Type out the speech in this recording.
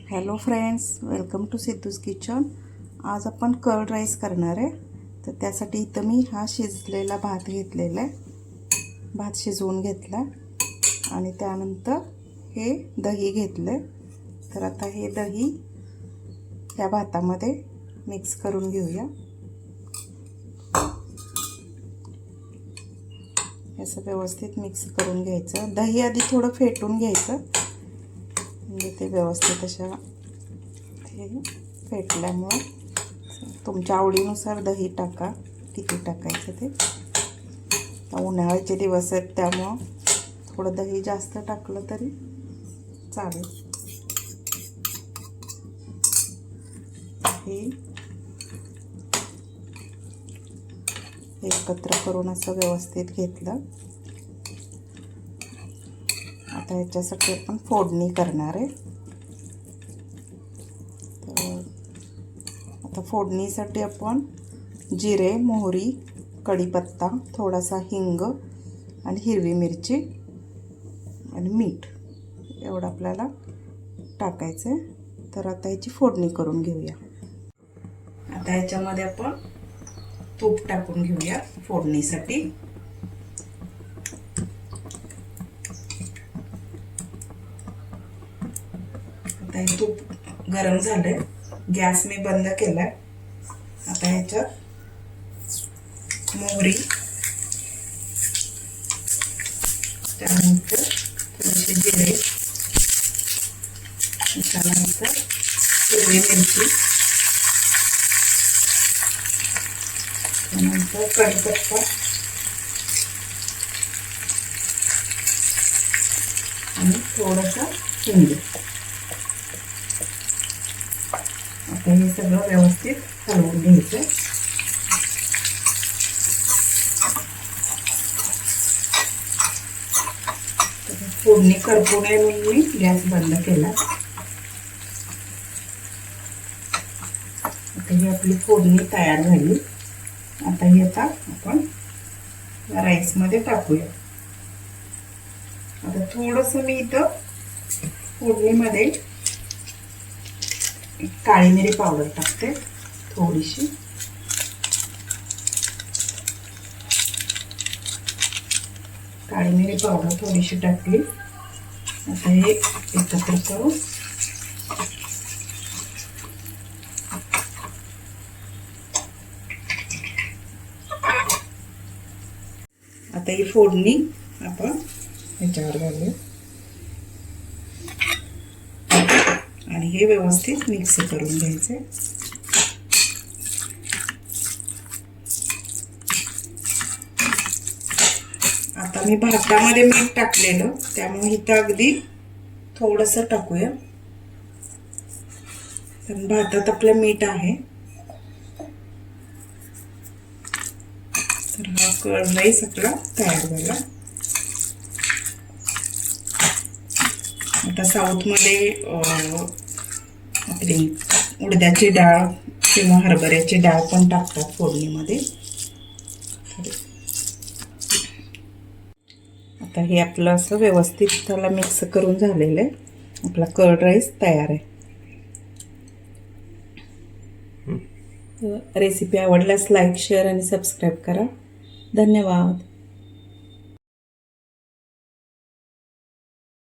Hello friends, welcome to Siddhu's kitchen. आज आपण curd rice करणार आहे। तर त्यासाठी इथं मी हा शिजलेला भात घेतलेला आहे। भात शिजवून घेतला आणि त्यानंतर हे दही घेतले। तर आता हे दही या भातामध्ये मिक्स करून घेऊया। असं व्यवस्थित मिक्स करून घ्यायचं। दही आधी थोडं फेटून घ्यायचं, म्हणजे ते व्यवस्थित अशा हे फेटल्यामुळे तुमच्या आवडीनुसार दही टाका, किती टाकायचं ते। आता उन्हाळ्याचे दिवस आहेत त्यामुळे थोडं दही जास्त टाकलं तरी चालेल। हे एकत्र करून असं व्यवस्थित घेतलं। आता याच्यासाठी आपण फोडणी करणार आहे। तर आता फोडणीसाठी आपण जिरे, मोहरी, कढीपत्ता, थोडासा हिंग आणि हिरवी मिरची आणि मीठ एवढं आपल्याला टाकायचं आहे। तर आता याची फोडणी करून घेऊया। आता याच्यामध्ये आपण तूप टाकून घेऊया फोडणीसाठी। आता हे तूप गरम झालंय, गॅस मी बंद केलाय। आता ह्याच्यात मोहरी, त्यानंतर थोडेसे जिरे, त्यानंतर हिरवी मिरची, त्यानंतर कढीपत्ता आणि थोडासा हिंग। आता हे सगळं व्यवस्थित हलवून घ्यायचं। फोडणी करपू नये म्हणून मी गॅस बंद केला। आता ही आपली फोडणी तयार झाली। आता ही आपण राईस मध्ये टाकूया। आता थोडंसं मी इथं फोडणीमध्ये काळी मिरी पावडर टाकते, थोडीशी। काळी मिरी पावडर थोडीशी टाकली। आता हे एकत्र करू। आता ही फोडणी आपण ह्याच्यावर घालू आणि हे व्यवस्थित मिक्स करून घ्यायचे। आता मी भातामध्ये मीठ टाकलेलं, त्यामुळे इथं अगदी थोडंसं टाकूया, कारण भातात आपलं मीठ आहे। तर हा कर्ड राईस आपला तयार झाला। आता साऊथमध्ये आपली उडदाची डाळ किंवा हरभऱ्याची डाळ पण टाकतात फोडणीमध्ये। आता हे आपलं असं व्यवस्थित त्याला मिक्स करून झालेलं आहे। आपला कर्ड राईस तयार आहे। रेसिपी आवडल्यास लाईक, शेअर आणि सबस्क्राईब करा। धन्यवाद।